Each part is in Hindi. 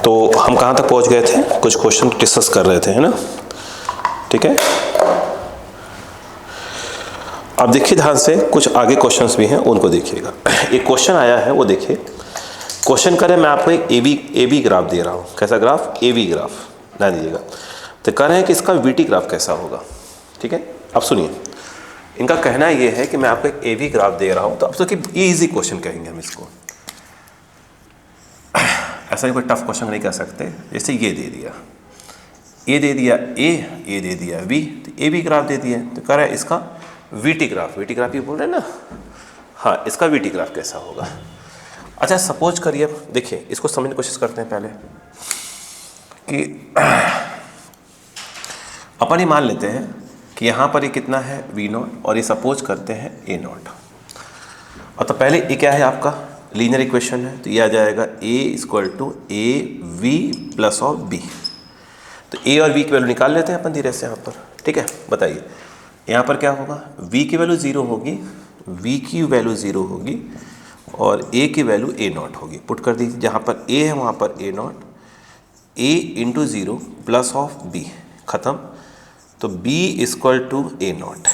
तो हम कहाँ तक पहुँच गए थे, कुछ क्वेश्चन डिस्कस कर रहे थे, है ना। ठीक है, अब देखिए ध्यान से, कुछ आगे क्वेश्चंस भी हैं उनको देखिएगा। एक क्वेश्चन आया है वो देखिए। क्वेश्चन करें, मैं आपको एक ए बी ग्राफ दे रहा हूँ। कैसा ग्राफ? ए बी ग्राफ ध्यान दीजिएगा। तो कह रहे हैं कि इसका वीटी ग्राफ कैसा होगा। ठीक है, अब सुनिए, इनका कहना ये है कि मैं आपको एक ए बी ग्राफ दे रहा हूँ। तो अब तो कि इजी क्वेश्चन कहेंगे हम इसको, ऐसा ही कोई टफ क्वेश्चन नहीं कह सकते। जैसे ये दे दिया, ये दे दिया ए, ये दे दिया बी, तो ए बी ग्राफ दे दिया। तो कह रहा है इसका वीटी ग्राफ, वीटी ग्राफ ये बोल रहे हैं ना, हाँ, इसका वीटी ग्राफ कैसा होगा। अच्छा, सपोज करिए, देखिए इसको समझने की कोशिश करते हैं पहले कि अपन ही मान लेते हैं कि यहाँ पर ये कितना है वी नॉट, और ये सपोज करते हैं ए नॉट। और तो पहले ये क्या है आपका लीनियर इक्वेशन है, तो ये आ जाएगा a equal to a v plus of b. तो ए और वी की वैल्यू निकाल लेते हैं अपन धीरे से यहाँ पर। ठीक है, बताइए यहाँ पर क्या होगा, v की वैल्यू 0 होगी, v की वैल्यू 0 होगी और a की वैल्यू a नॉट होगी। पुट कर दीजिए, जहाँ पर a है वहाँ पर a naught, a into 0 plus of b, ख़त्म। तो b equal to a naught.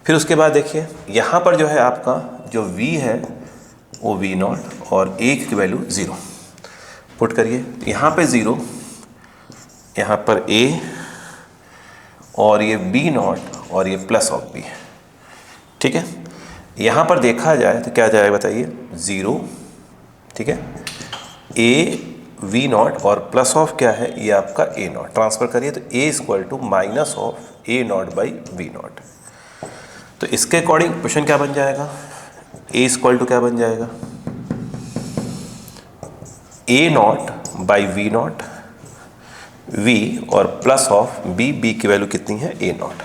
फिर उसके बाद देखिए यहाँ पर जो है आपका जो v है वो v नॉट और a की वैल्यू 0। पुट करिए, यहाँ पे 0, यहाँ पर a और ये बी नॉट और ये प्लस ऑफ बी। ठीक है, यहाँ पर देखा जाए तो क्या जाएगा बताइए, 0। ठीक है, ए वी नॉट और प्लस ऑफ क्या है, ये आपका ए नॉट। ट्रांसफर करिए तो a equal to minus of a not by v not. तो इसके अकॉर्डिंग क्वेश्चन क्या बन जाएगा, ए इक्वल टू क्या बन जाएगा, a not by v not, v और प्लस ऑफ b, b की वैल्यू कितनी है a नॉट।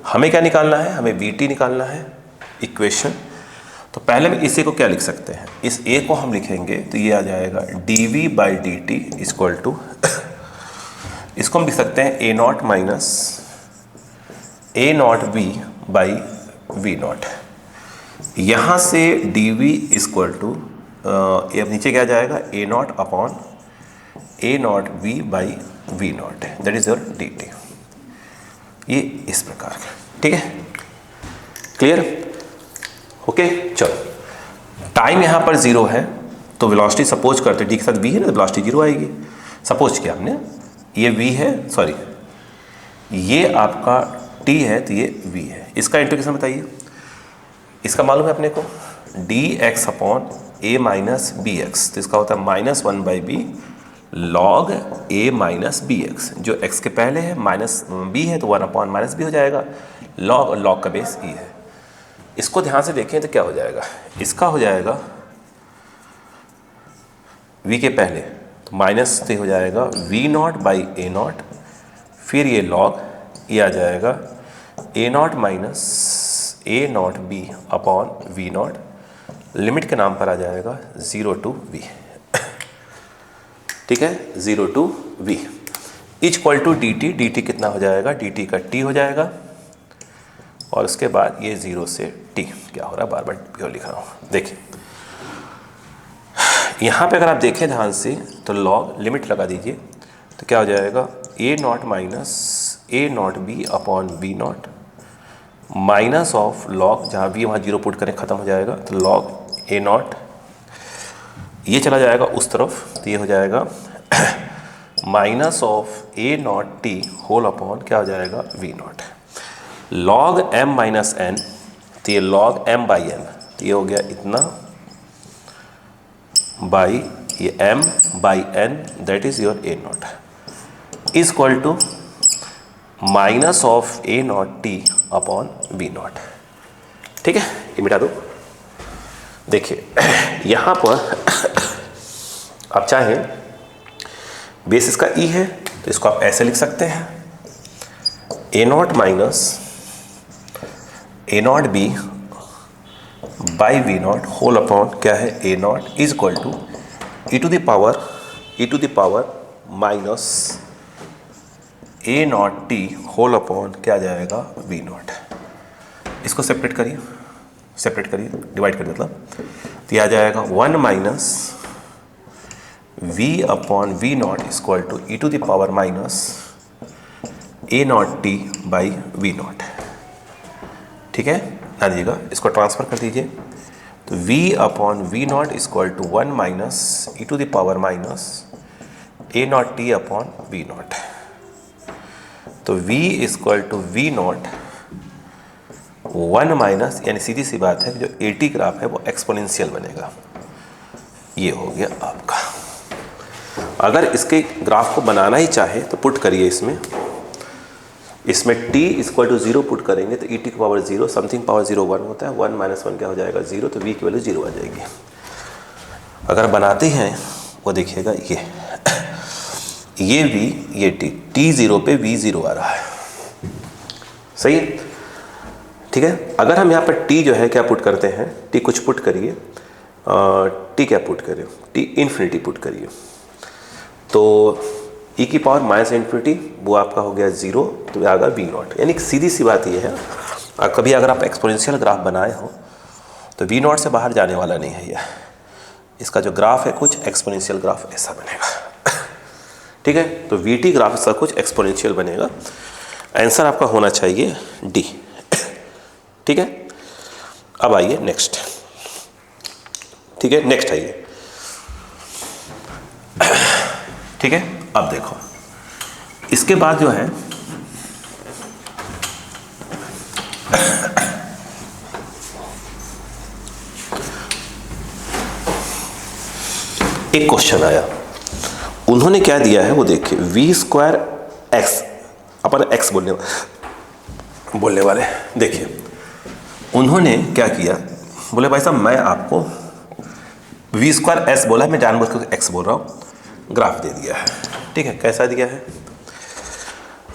हमें क्या निकालना है, हमें vt निकालना है इक्वेशन। तो पहले में इसी को क्या लिख सकते हैं, इस a को हम लिखेंगे तो ये आ जाएगा dv by d t equal to, इसको हम लिख सकते हैं a naught minus a naught v by v naught. यहाँ से dv इक्वल टू, ये अब नीचे क्या जाएगा, a naught upon a naught v by v naught, that is your d t. ये इस प्रकार का। ठीक है, क्लियर, ओके। चलो, टाइम यहाँ पर 0 है तो वेलोसिटी सपोज करते डी के साथ v है ना, तो वेलोसिटी 0 आएगी। सपोज किया हमने, ये v है, सॉरी ये आपका t है तो ये v है। इसका इंटीग्रेशन बताइए, इसका मालूम है अपने को d x upon a minus b x. तो इसका होता है minus 1 by b log a minus b x. जो x के पहले है माइनस b है तो 1 अपॉन माइनस बी हो जाएगा, लॉग, और लॉग का बेस e है। इसको ध्यान से देखें तो क्या हो जाएगा, इसका हो जाएगा v के पहले तो माइनस से हो जाएगा v not by A not, फिर ये लॉग, ये आ जाएगा a naught minus a not b upon v not, limit के नाम पर आ जाएगा 0 टू v। ठीक है, 0 to v equal to d t. D t कितना हो जाएगा, डी टी का t हो जाएगा, और उसके बाद ये 0 से t क्या हो रहा है, बार बार प्योर लिख रहा हूँ। देखिए यहाँ पे अगर आप देखें ध्यान से तो लॉग, लिमिट लगा दीजिए तो क्या हो जाएगा, a naught minus a not b upon v naught minus of log, जहाँ v वहाँ 0 पुट करें ख़त्म हो जाएगा, तो लॉग ए नॉट, ये चला जाएगा उस तरफ तो ये हो जाएगा minus of a not t whole upon क्या हो जाएगा, v naught, log m minus n, तो ये लॉग m बाई एन, तो ये हो गया इतना बाई ये m by n, that is your a naught equal to minus of a not t upon v not. ठीक है, ये मिटा दो। देखिए यहाँ पर आप चाहें बेस इसका ई है तो इसको आप ऐसे लिख सकते हैं, a not minus a not b by v not whole upon क्या है, a not is equal to e to the power minus a not t whole upon क्या जाएगा, वी नॉट। इसको सेपरेट करिए, डिवाइड करिए मतलब, तो यह आ जाएगा 1 माइनस v upon v not equal to e to the power minus a not t by v not. ठीक है, ध्यान दीजिएगा, इसको ट्रांसफर कर दीजिए। तो v upon v not equal to 1 minus e to the power minus a not t upon v not. तो v equal to v naught 1 minus, यानी सीधी सी बात है जो AT ग्राफ है वो एक्सपोनेंशियल बनेगा। ये हो गया आपका। अगर इसके ग्राफ को बनाना ही चाहे तो पुट करिए इसमें t इक्वल टू 0 पुट करेंगे तो ET की पावर 0, समथिंग पावर 0 1 होता है, 1 माइनस 1 क्या हो जाएगा 0, तो v की वैल्यू 0 आ जाएगी। अगर बनाते हैं वो देखिएगा ये v ये t 0 पे v 0 आ रहा है, सही है। ठीक है, अगर हम यहाँ पर t जो है क्या पुट करते हैं, t कुछ पुट करिए, t क्या पुट करिए, t इन्फिनिटी पुट करिए, तो e की पावर माइनस इन्फिनिटी वो आपका हो गया 0, तो आएगा वी नॉट। यानी सीधी सी बात ये है, कभी अगर आप एक्सपोनेंशियल ग्राफ बनाए हो तो वी नॉट से बाहर जाने वाला नहीं है। यह इसका जो ग्राफ है कुछ एक्सपोनेंशियल ग्राफ ऐसा बनेगा। ठीक है, तो वी टी ग्राफ इसका कुछ एक्सपोनेंशियल बनेगा। आंसर आपका होना चाहिए डी। ठीक है, अब आइए नेक्स्ट। ठीक है, नेक्स्ट आइए। ठीक है, अब देखो इसके बाद जो है एक क्वेश्चन आया, उन्होंने क्या दिया है वो देखिए, वी स्क्वायर एक्स अपन एक्स बोलने वाले। देखिए उन्होंने क्या किया, बोले भाई साहब मैं आपको वी स्क्वायर एस बोला है, मैं जानबूझ कर एक्स बोल रहा हूँ, ग्राफ दे दिया है। ठीक है, कैसा दिया है,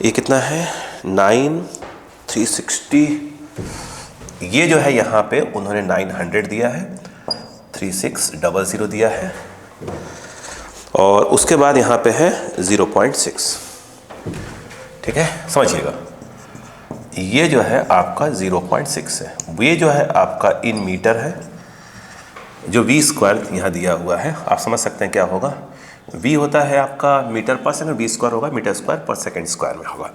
ये कितना है 9 360, ये जो है यहाँ पे उन्होंने 900 दिया है, 3600 दिया है, और उसके बाद यहाँ पे है 0.6। ठीक है, समझिएगा, ये जो है आपका 0.6 है, ये जो है आपका इन मीटर है, जो वी स्क्वायर यहाँ दिया हुआ है, आप समझ सकते हैं क्या होगा, v होता है आपका मीटर पर सेकंड, वी स्क्वायर होगा मीटर स्क्वायर पर सेकंड स्क्वायर में होगा।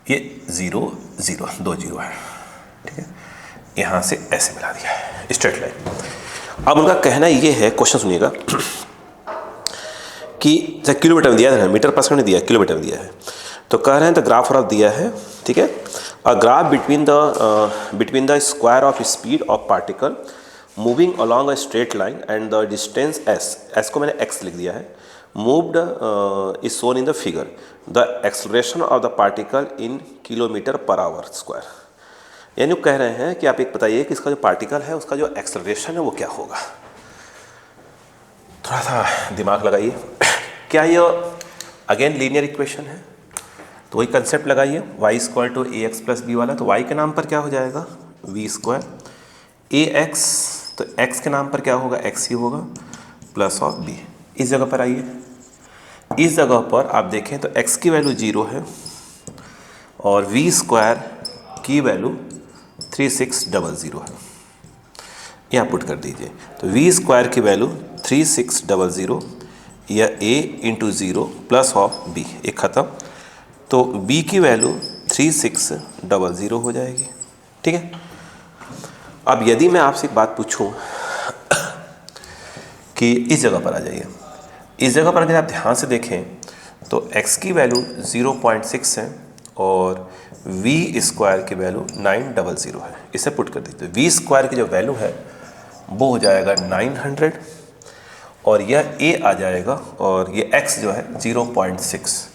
ये 0 0 2 0 है। ठीक है, यहाँ से ऐसे मिला दिया है स्ट्रेट लाइन। अब उनका कहना ये है, क्वेश्चन सुनिएगा, कि जब किलोमीटर में दिया है, मीटर पर सेकंड दिया है, किलोमीटर में दिया है, तो कह रहे हैं द ग्राफ ऑफ दिया है। ठीक है, a graph between the square of speed of particle moving along a straight line and the distance s को मैंने एक्स लिख दिया है, moved is shown in the figure, the acceleration of the particle in kilometre per hour square. यानी कह रहे हैं कि आप एक बताइए कि इसका जो पार्टिकल है उसका जो एक्सेलरेशन है वो क्या होगा। थोड़ा सा दिमाग लगाइए, क्या ये अगेन लीनियर इक्वेशन है, तो वही कंसेप्ट लगाइए, y square to a x plus b वाला, तो y के नाम पर क्या हो जाएगा v स्क्वायर, ए एक्स तो x के नाम पर क्या होगा x ही होगा, प्लस ऑफ b। इस जगह पर आइए, इस जगह पर आप देखें तो x की वैल्यू 0 है और v स्क्वायर की वैल्यू 3600 है, यहाँ पुट कर दीजिए। तो v स्क्वायर की वैल्यू 3600 या a into 0 plus of b, एक ख़त्म, तो b की वैल्यू 3600 हो जाएगी। ठीक है, अब यदि मैं आपसे एक बात पूछूं कि इस जगह पर आ जाइए, इस जगह पर अगर आप ध्यान से देखें तो x की वैल्यू 0.6 है और v स्क्वायर की वैल्यू 900 है, इसे पुट कर दीजिए। v स्क्वायर की जो वैल्यू है वो हो जाएगा 900 और यह a आ जाएगा और ये x जो है 0.6,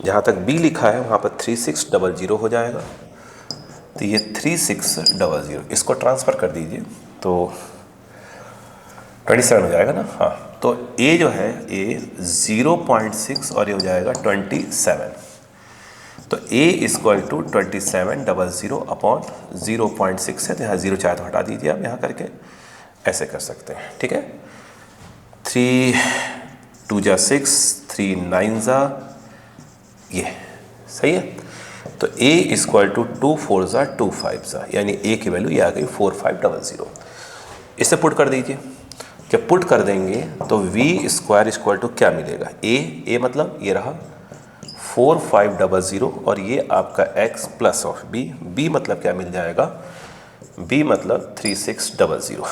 जहाँ तक b लिखा है वहाँ पर 3600 हो जाएगा, तो ये 3600, इसको ट्रांसफ़र कर दीजिए तो 27 हो जाएगा ना। हाँ, तो a जो है a 0.6 और ये हो जाएगा 27, तो a इक्वल टू 2700 अपॉन 0.6 है, तो यहाँ 0 चाहे तो हटा दीजिए आप, यहाँ करके ऐसे कर सकते हैं। ठीक है, 3 2 जा 6, 3 9 जा, ये सही है। तो a इक्वल टू 2 4 जा 2 5 जा, यानी a की वैल्यू ये आ गई 4500, इसे पुट कर दीजिए। जब पुट कर देंगे तो v स्क्वायर इक्वल टू क्या मिलेगा, a मतलब ये रहा 4500 और ये आपका x प्लस ऑफ b मतलब क्या मिल जाएगा, b मतलब 3600।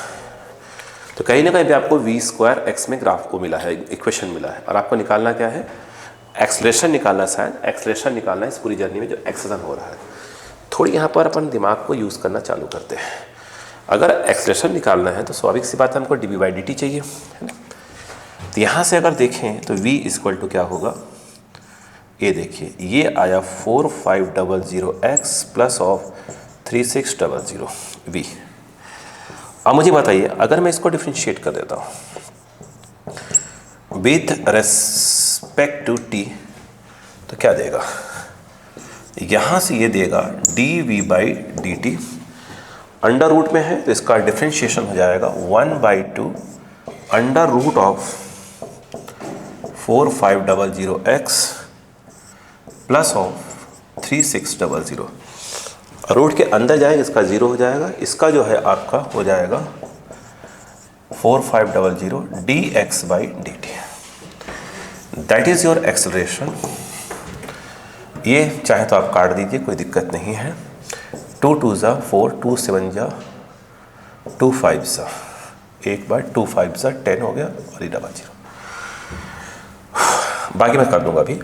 तो कहीं ना कहीं पे आपको v स्क्वायर x में ग्राफ को मिला है, इक्वेशन मिला है, और आपको निकालना क्या है, एक्सलेशन निकालना, शायद एक्सलेशन निकालना है इस पूरी जर्नी में जो एक्सेलेरेशन हो रहा है। थोड़ी यहाँ पर अपन दिमाग को यूज़ करना चालू करते हैं। अगर एक्सलेशन निकालना है तो स्वाभाविक सी बात है, हमको dv/dt चाहिए, है ना। तो यहाँ से अगर देखें तो v इक्वल टू क्या होगा, ये देखिए ये आया 4500x प्लस ऑफ 3600 v। अब मुझे बताइए अगर मैं इसको डिफ्रेंशिएट कर देता हूँ विथ रेस्पेक्ट टू t तो क्या देगा, यहाँ से ये देगा dv/dt, अंडर रूट में है तो इसका डिफ्रेंशिएशन हो जाएगा 1/2 under root of 4500x plus of 3600। Root के अंदर जाएगा इसका 0 हो जाएगा, इसका जो है आपका हो जाएगा 4500 dx/dt, that is your acceleration. ये चाहे तो आप काट दीजिए, कोई दिक्कत नहीं है। 2 2 ज़ा 4, 2 7 ज़ा 2 5 ज़ा, एक बार 2 5 ज़ा 10 हो गया और ये डबल 0, बाकी मैं कर दूंगा अभी।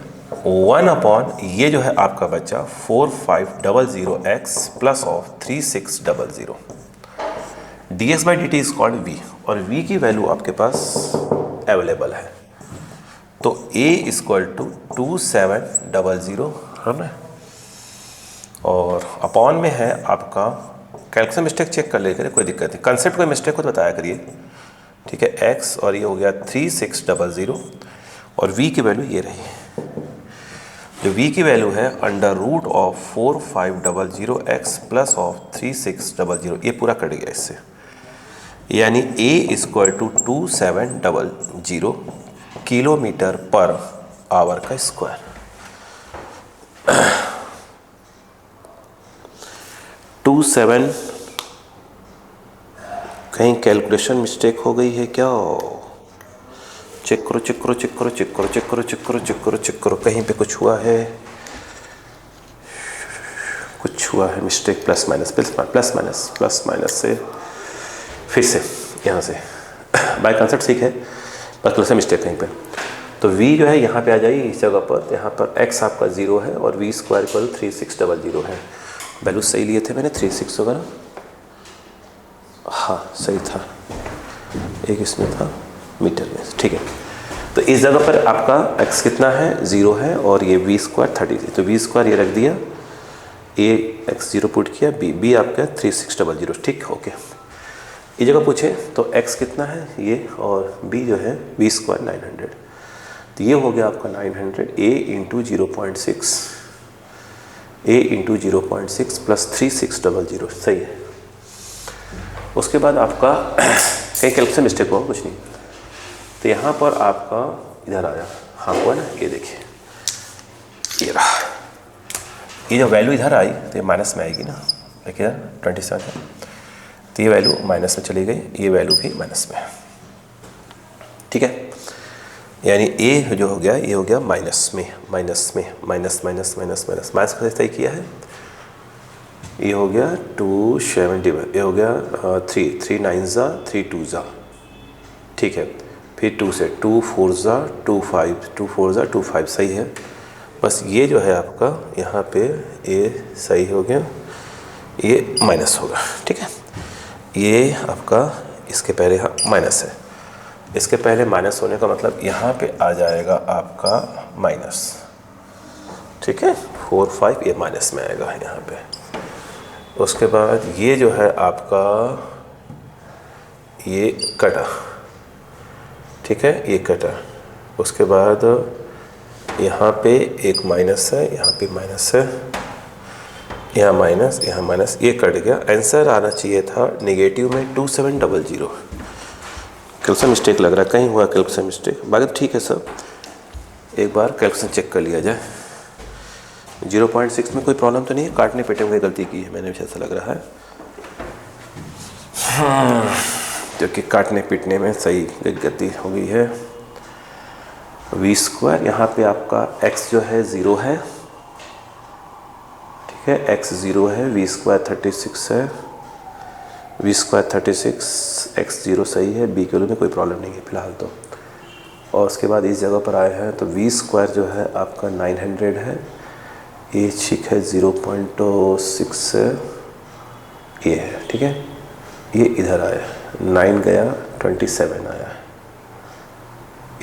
1 ये जो है आपका बच्चा 4500x plus of 3600 dx/dt is called v, और v की वैल्यू आपके पास अवेलेबल है। तो a इक्वल टू 2700 है ना, और अपॉन में है आपका, कैलकुलेशन मिस्टेक चेक कर लेकर, कोई दिक्कत नहीं, कंसेप्ट कोई मिस्टेक हो तो बताया करिए, ठीक है। x और ये हो गया 3600 और v की वैल्यू ये रही, जो v की वैल्यू है under root of 4500x plus of 3600, ये पूरा कट गया इससे, यानी a equal to 2700 kilometre per hour का स्क्वायर। 27, कहीं कैलकुलेशन मिस्टेक हो गई है क्या, चेक करो चेक करो चेक करो चेक करो चेक करो चेक करो चेक करो चेक करो, कहीं पे कुछ हुआ है, कुछ हुआ है mistake, plus minus plus minus plus minus से फिर से यहाँ से बाय कंसेप्ट सीख है, बस प्लस मिस्टेक कहीं पे। तो v जो है यहाँ पे आ जाइए इस जगह पर, यहाँ पर x आपका 0 है और v स्क्वायर इक्वल 3600 है। वैल्यू सही लिए थे मैंने, 36 वगैरह, हाँ सही था, एक इसमें था मीटर में, ठीक है। तो इस जगह पर आपका x कितना है, 0 है, और ये v स्क्वायर 30 थी, तो v स्क्वायर ये रख दिया, a x 0 पुट किया, b आपका 3600, ठीक, ओके। ये जगह पूछे तो x कितना है ये, और b जो है v स्क्वायर 900, तो ये हो गया आपका 900, a into 0.6, a into 0.6 plus 3600, सही है। उसके बाद आपका कहीं कैलकुलेशन मिस्टेक हुआ, कुछ नहीं, तो यहाँ पर आपका इधर आया, हाँ हुआ ना, ये देखिए ये रहा, ये जो वैल्यू इधर आई तो ये माइनस में आएगी ना, देखिए 27 है, तो ये वैल्यू माइनस में चली गई, ये वैल्यू भी माइनस में, ठीक है। यानी a जो हो गया ये हो गया माइनस में, माइनस में, minus minus minus minus minus का सही किया है, ये हो गया 270, ये हो गया 3 9 ज़ा 3 2 ज़ा, ठीक है। फिर 2 से 2 4 ज़ा 2 5, 2 4 ज़ा 2 5, सही है। बस ये जो है आपका यहाँ पे ये सही हो गया, ये माइनस होगा, ठीक है। ये आपका इसके पहले हाँ माइनस है, इसके पहले माइनस होने का मतलब यहाँ पे आ जाएगा आपका माइनस, ठीक है। 4 5 ये माइनस में आएगा यहाँ पे। उसके बाद ये जो है आपका ये कटा, ठीक है, ये कटा। उसके बाद यहाँ पे एक माइनस है, यहाँ पे माइनस है, यहाँ माइनस, यहाँ माइनस, ये कट गया। आंसर आना चाहिए था नेगेटिव में 2700। कैलकुलेशन मिस्टेक लग रहा है, कहीं हुआ कैलकुलेशन मिस्टेक, बाकी ठीक है सब, एक बार कैलकुलेशन चेक कर लिया जाए। 0.6 में कोई प्रॉब्लम तो नहीं है, काटने पेटे में गलती की है मैंने, ऐसा लग रहा है। जो कि काटने पीटने में सही गति हो गई है। वी स्क्वायर, यहाँ पे आपका x जो है 0 है, ठीक है, x 0 है, वी स्क्वायर 36 है, वी स्क्वायर 36, x 0 सही है, b के लिए में कोई प्रॉब्लम नहीं है फिलहाल तो। और उसके बाद इस जगह पर आए हैं तो वी स्क्वायर जो है आपका 900 है, ये ठीक है 0.6 ये है, ठीक है, ये इधर आया 9 गया 27 आया,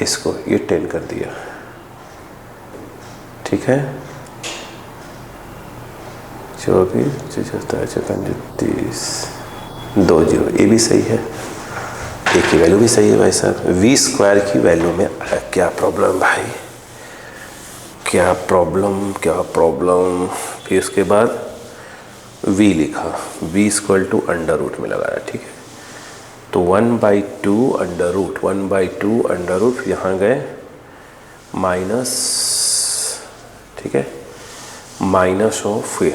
इसको ये 10 कर दिया, ठीक है, 24 30 2 0, ये भी सही है, ए की वैल्यू भी सही है भाई साहब। वी स्क्वायर की वैल्यू में क्या प्रॉब्लम भाई, क्या प्रॉब्लम। फिर उसके बाद v लिखा, v equal to under root में लगाया, ठीक है, तो 1/2 अंडर रूट यहाँ गए माइनस, ठीक है, माइनस ऑफ ये,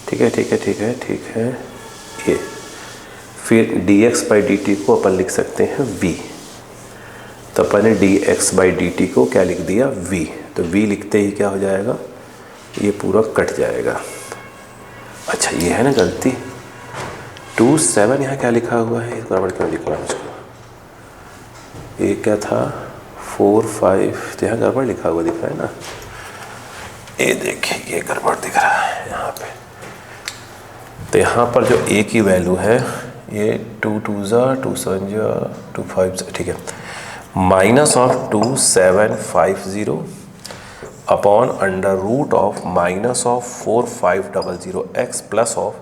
ठीक है, ये फिर dx/dt को अपन लिख सकते हैं v, तो अपन ने dx/dt को क्या लिख दिया v, तो v लिखते ही क्या हो जाएगा, ये पूरा कट जाएगा। अच्छा ये है ना गलती, 27 यहाँ क्या लिखा हुआ है, गड़बड़ क्यों लिख रहा है मुझको, ये क्या था 4 5, तो यहाँ गड़बड़ लिखा हुआ दिख रहा है ना, ये देखिए ये गड़बड़ दिख रहा है यहाँ पे, तो यहाँ पर जो a की वैल्यू है ये 2 2 2 7 2 5, ठीक है, minus of 2750 upon under root of minus of 4500 x plus of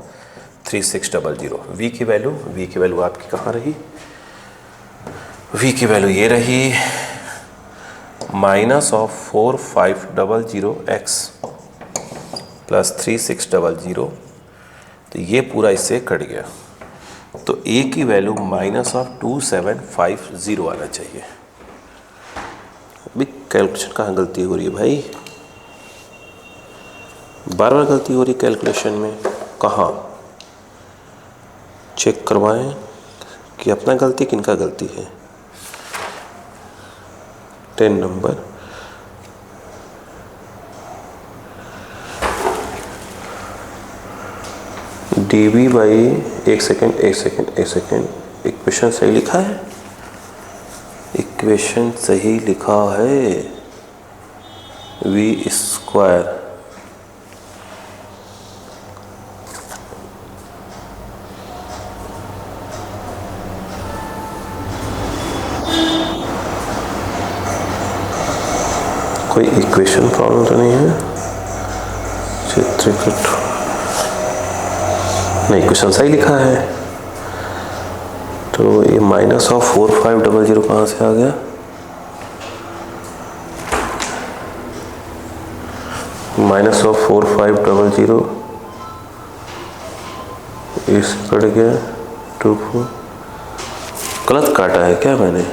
3600। v की वैल्यू आपकी कहाँ रही, v की वैल्यू ये रही माइनस ऑफ 4500 x प्लस 3600, तो ये पूरा इससे कट गया, तो a की वैल्यू माइनस ऑफ 2750 आना चाहिए। अभी कैलकुलेशन कहाँ गलती हो रही है भाई, बार बार गलती हो रही कैलकुलेशन में, कहाँ चेक करवाएं कि अपना गलती किनका गलती है। 10 नंबर dv बाई, एक सेकेंड, इक्वेशन सही लिखा है, इक्वेशन सही लिखा है, वी स्क्वायर कोई इक्वेशन प्रॉब्लम तो नहीं है, चित्रकूट नहीं, क्वेश्चन सही लिखा है, तो ये माइनस ऑफ 4500 कहाँ से आ गया, माइनस ऑफ 4500 इससे कट गया 24, गलत काटा है क्या मैंने,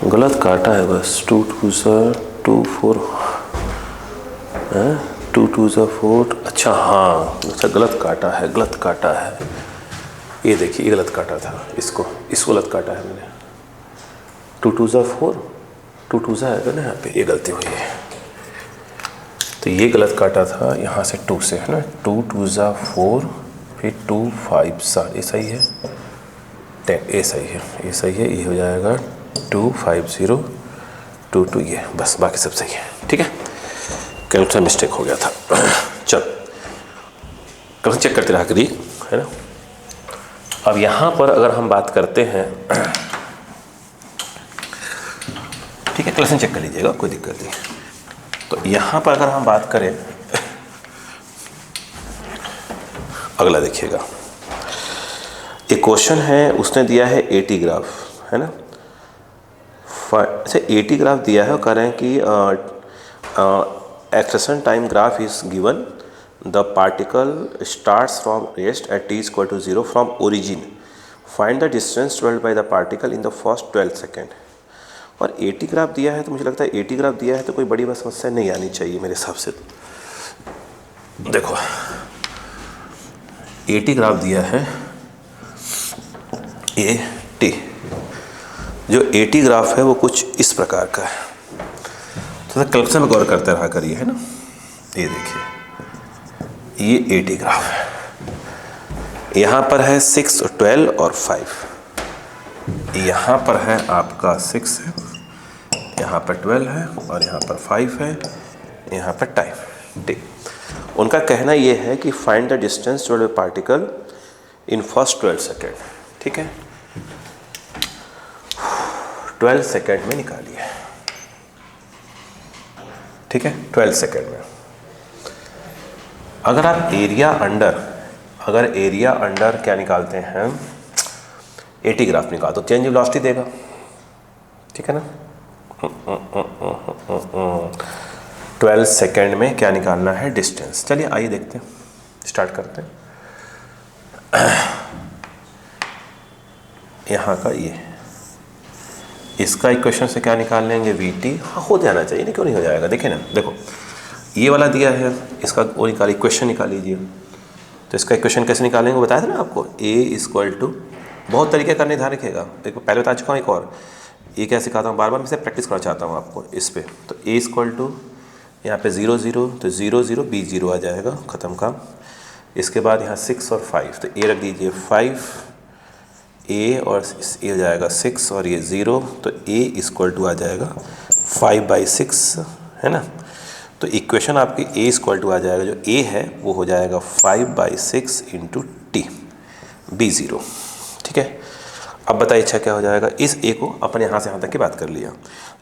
गलत काटा है बस, 2 2 2 4 है, 2 2 4, अच्छा हाँ, अच्छा गलत काटा है, ये देखिए ये गलत काटा था, इसको गलत काटा है मैंने, 2 2 4, 2 2 है ना, यहाँ पे ये गलती हुई है, तो ये गलत काटा था यहाँ से 2 से, है ना, 2 2 4, फिर 2 5 7, ये सही है, 10, ये सही है, ये हो जाएगा 2 5 0 2 2, ये बस, बाकी सब सही है, ठीक है, कैलकुलेशन मिस्टेक हो गया था। चल कल चेक करते रहा करिए, है ना। अब यहाँ पर अगर हम बात करते हैं, ठीक है, कैलकुलेशन चेक कर लीजिएगा, कोई दिक्कत नहीं। तो यहाँ पर अगर हम बात करें, अगला देखिएगा, एक क्वेश्चन है, उसने दिया है 80 ग्राफ, है ना, अच्छा 80 ग्राफ दिया है और कह रहे हैं कि acceleration time graph is given, the particle starts from rest at t equal to 0 from origin, find the distance travelled by the particle in the first 12 second. और 80 ग्राफ दिया है, तो मुझे लगता है 80 ग्राफ दिया है तो कोई बड़ी समस्या नहीं आनी चाहिए मेरे हिसाब से। देखो AT ग्राफ दिया है AT। जो AT ग्राफ है वो कुछ इस प्रकार का है। तो कल्पना में गौर करते रहा करिए, है ना। ये देखिए, ये AT ग्राफ है। यहाँ पर है 6 और 12 और 5। यहाँ पर है आपका 6 है, यहाँ पर 12 है और यहाँ पर 5 है, यहाँ पर टाइम। ठीक, उनका कहना ये है कि find the distance toward a particle in first 12 second. ठीक है, 12 सेकेंड में निकालिए। ठीक है, 12 सेकेंड में। अगर आप एरिया अंडर क्या निकालते हैं, AT ग्राफ निकाल, तो चेंज वेलोसिटी देगा। ठीक है ना। 12 सेकेंड में क्या निकालना है, डिस्टेंस। चलिए आइए देखते हैं, स्टार्ट करते हैं। यहाँ का ये, इसका इक्वेशन से क्या निकाल लेंगे, VT। हाँ, हो जाना चाहिए, नहीं क्यों नहीं हो जाएगा। देखिए ना, देखो ये वाला दिया है, इसका वो निकालिए, इक्वेशन निकाल लीजिए। तो इसका इक्वेशन कैसे निकालेंगे बताया था ना आपको, A = बहुत तरीके का निर्धारण रखेगा। देखो पहले बता चुका हूँ, एक और ये क्या सिखाता हूँ, बार बार मैं से प्रैक्टिस करना चाहता हूँ आपको इस पे। तो A = यहाँ पे 0 0, तो 0 0 B 0 आ जाएगा, ख़त्म काम। इसके बाद यहाँ 6 और 5, तो A रख दीजिए 5 A और ये हो जाएगा 6 और ये 0, तो A = आ जाएगा 5/6, है ना। तो इक्वेशन आपकी A = आ जाएगा, जो A है वो हो जाएगा 5/6 × T B 0। ठीक है, अब बताइए अच्छा क्या हो जाएगा। इस A को अपने यहाँ से यहाँ तक की बात कर लिया।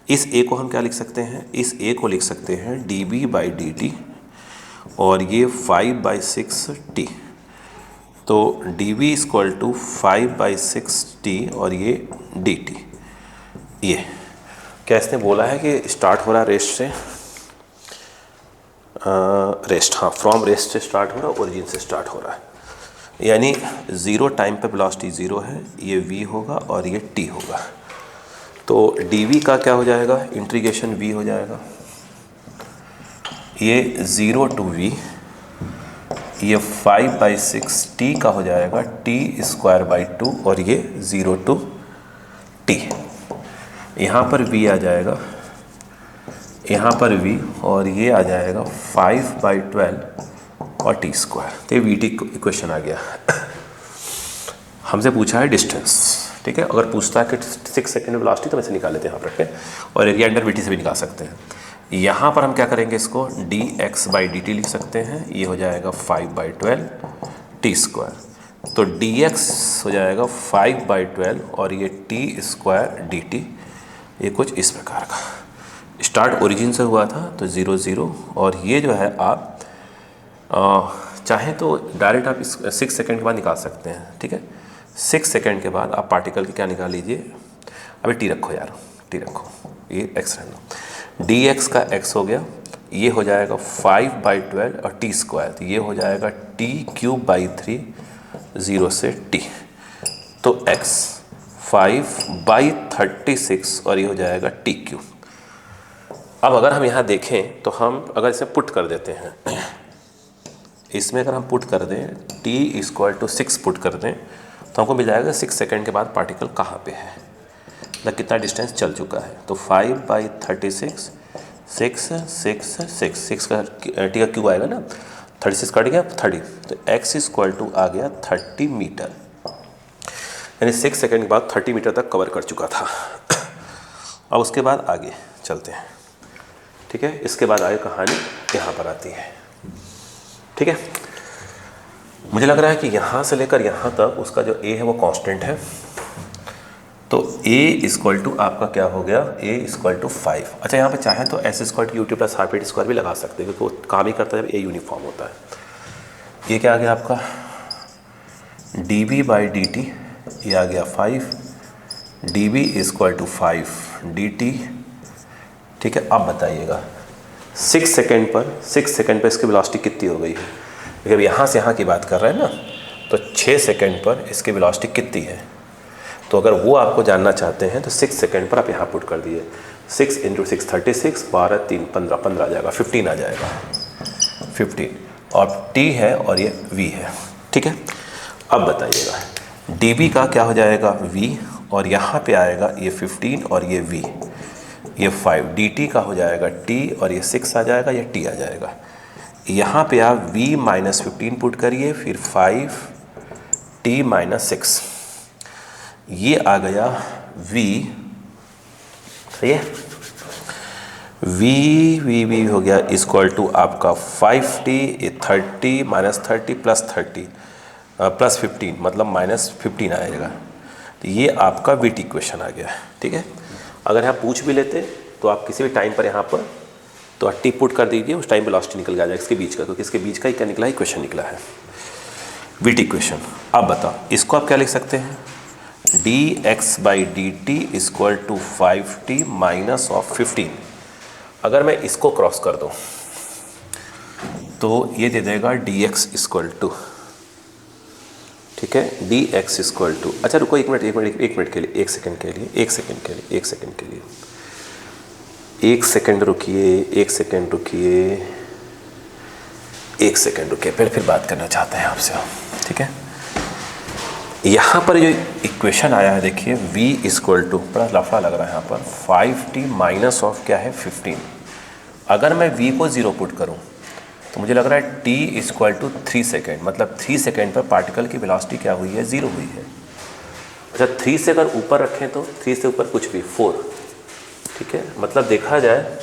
इस A को हम क्या लिख सकते हैं, इस A को लिख सकते हैं dB/dt, और ये 5/6T। तो dB = 5/6T और ये dt। ये क्या इसने बोला है कि स्टार्ट हो रहा है रेस्ट से, रेस्ट, हाँ, फ्रॉम रेस्ट से स्टार्ट हो रहा है, ओरिजिन से स्टार्ट हो रहा है। यानी 0 टाइम पे वेलोसिटी 0 है, ये v होगा और ये t होगा। तो dv का क्या हो जाएगा, इंटीग्रेशन v हो जाएगा, ये 0 to v, ये 5/6T का हो जाएगा T²/2, और ये 0 to T। यहाँ पर v आ जाएगा, यहाँ पर v, और ये आ जाएगा 5/12 और T²। तो ये VT इक्वेशन आ गया। हमसे पूछा है डिस्टेंस। ठीक है, अगर पूछता है कि 6 सेकेंड में वेलोसिटी, तो वैसे निकाल लेते हैं यहाँ पर, और एरिया अंडर VT से भी निकाल सकते हैं। यहाँ पर हम क्या करेंगे, इसको dx/dt लिख सकते हैं, ये हो जाएगा 5/12 T²। तो dx हो जाएगा 5/12 और ये T² dt। ये कुछ इस प्रकार का, स्टार्ट ओरिजिन से हुआ था तो 0 0, और ये जो है आप चाहें तो डायरेक्ट आप इस 6 सेकेंड के बाद निकाल सकते हैं। ठीक है, 6 सेकेंड के बाद आप पार्टिकल की क्या निकाल लीजिए, अभी T रखो यार, T रखो, ये x रहने दो। dx का x हो गया, ये हो जाएगा 5/12 और T², तो ये हो जाएगा T³/3, 0 से T। तो x 5/36 और ये हो जाएगा T³। अब अगर हम यहाँ देखें तो हम अगर इसे पुट कर देते हैं, इसमें अगर हम पुट कर दें T = 6 पुट कर दें, तो हमको मिल जाएगा 6 सेकेंड के बाद पार्टिकल कहाँ पे है, मतलब कितना डिस्टेंस चल चुका है। तो 5/36, 6 6 6 6 का T का क्यूब आएगा ना, 36 कट गया 30, तो x = आ गया 30 मीटर, यानी 6 सेकेंड के बाद 30 मीटर तक कवर कर चुका था। अब उसके बाद आगे चलते हैं। ठीक है, इसके बाद आगे कहानी यहाँ पर आती है। ठीक है, मुझे लग रहा है कि यहाँ से लेकर यहाँ तक उसका जो a है वो कांस्टेंट है। तो a = आपका क्या हो गया, a = 5। अच्छा, यहाँ पे चाहे तो s² ut + ½ भी लगा सकते हैं, क्योंकि वो काम ही करता है जब a यूनिफॉर्म होता है। ये क्या आ गया आपका, dB/dt, ये आ गया 5, dB = 5 dt। ठीक है, अब बताइएगा 6 सेकेंड पर इसकी वेलोसिटी कितनी हो गई है। देखिए अब यहाँ से यहाँ की बात कर रहे हैं ना, तो 6 सेकेंड पर इसकी वेलोसिटी कितनी है। तो अगर वो आपको जानना चाहते हैं तो 6 सेकेंड पर आप यहाँ पुट कर दिए, 6 × 6 36, 12 3 15 15 आ जाएगा, 15 आ जाएगा, 15, और T है और ये V है। ठीक है, अब बताइएगा dB का क्या हो जाएगा v, और यहाँ पे आएगा ये 15 और ये v, ये 5, dt का हो जाएगा t और ये 6 आ जाएगा, ये t आ जाएगा। यहाँ पे आप v माइनस 15 पुट करिए, फिर 5 t माइनस 6, ये आ गया v, सही है। v हो गया इक्वल टू आपका 5t, ये 30 माइनस 30 प्लस 30 प्लस 15 मतलब माइनस 15 आएगा। तो ये आपका वीटी क्वेश्चन आ गया, ठीक है। अगर यहाँ पूछ भी लेते तो आप किसी भी टाइम पर यहाँ पर तो 80 पुट कर दीजिए, उस टाइम वेलोसिटी निकल गया इसके बीच का, क्योंकि इसके बीच का ही क्या निकला है, क्वेश्चन निकला है वीटी क्वेश्चन। अब बताओ इसको आप क्या लिख सकते हैं, dx by d t equal to 5t minus of 15। अगर मैं इसको क्रॉस कर दूँ तो ये दे देगा dx इक्वल टू, ठीक है, dx इक्वल टू, अच्छा रुको एक मिनट के लिए, एक सेकंड के लिए, एक सेकंड रुकिए, फिर बात करना चाहते हैं आपसे, ठीक है। यहाँ पर जो इक्वेशन आया है देखिए v इक्वल टू, बड़ा लफड़ा लग रहा है यहाँ पर, 5t माइनस ऑफ क्या है 15। अगर मैं v को 0 पुट करूँ तो मुझे लग रहा है t इक्वल टू 3 सेकेंड, मतलब 3 सेकेंड पर पार्टिकल की वेलोसिटी क्या हुई है, 0 हुई है। अच्छा 3 से अगर ऊपर रखें तो 3 से ऊपर कुछ भी 4, ठीक है, मतलब देखा जाए,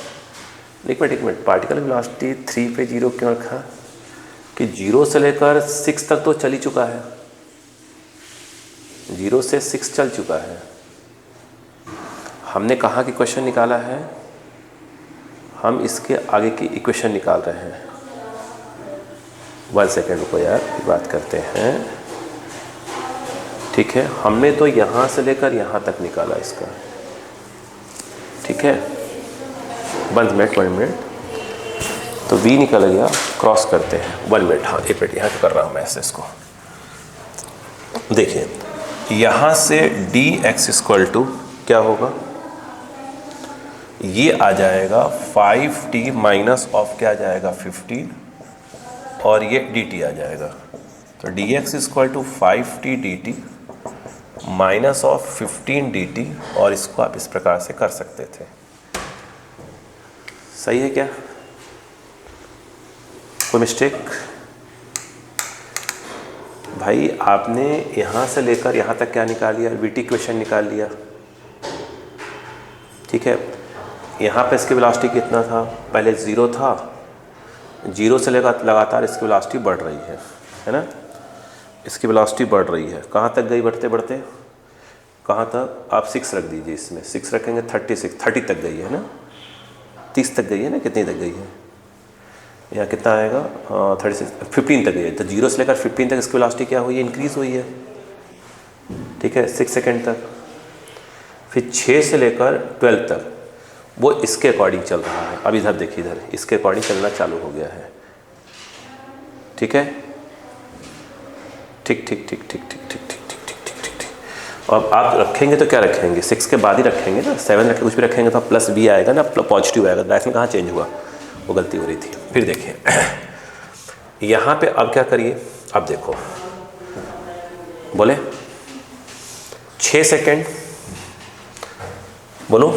एक मिनट, पार्टिकल वेलोसिटी 3 पे 0 क्यों रखा, कि 0 से लेकर 6 तक तो चल ही चुका है, 0 से 6 चल चुका है। हमने कहाँ की क्वेश्चन निकाला है, हम इसके आगे की इक्वेशन निकाल रहे हैं। 1 सेकेंड रुको यार, बात करते हैं, ठीक है। हमने तो यहाँ से लेकर यहाँ तक निकाला इसका, ठीक है। 1 मिनट, तो v निकल गया, क्रॉस करते हैं 1 मिनट, हाँ 1 मिनट यहाँ कर रहा हूँ मैं ऐसे इसको। देखिए यहाँ से dx इक्वल टू क्या होगा, ये आ जाएगा 5t माइनस ऑफ क्या आ जाएगा 15, और ये dt आ जाएगा। तो dx equal to 5t dt minus of 15 dt, और इसको आप इस प्रकार से कर सकते थे, सही है क्या, कोई मिस्टेक? भाई आपने यहाँ से लेकर यहाँ तक क्या निकाल लिया, वीटी क्वेश्चन निकाल लिया, ठीक है। यहाँ पे इसकी वेलोसिटी कितना था, पहले 0 था, 0 से लेकर लगातार इसकी वेलोसिटी बढ़ रही है ना, इसकी वेलोसिटी बढ़ रही है, कहाँ तक गई बढ़ते बढ़ते, कहाँ तक, आप 6 रख दीजिए, इसमें 6 रखेंगे 30 तक गई है ना, 30 तक गई है ना, कितनी तक गई है, यहाँ कितना आएगा 15 तक गई है। तो 0 से लेकर 15 तक इसकी वेलोसिटी क्या हुई है, इंक्रीज़ हुई है, ठीक है, 6 सेकेंड तक। फिर 6 से लेकर 12 तक वो इसके अकॉर्डिंग चल रहा है, अब इधर देखिए, इधर इसके अकॉर्डिंग चलना चालू हो गया है, ठीक है, ठीक। और आप रखेंगे तो क्या रखेंगे, 6 के बाद ही रखेंगे ना, 7 रखें, कुछ भी रखेंगे तो प्लस b आएगा ना, पॉजिटिव आएगा। डायरेक्शन कहाँ चेंज हुआ, वो गलती हो रही थी। फिर देखिए यहाँ पे अब क्या करिए, अब देखो बोले 6 सेकेंड, बोलो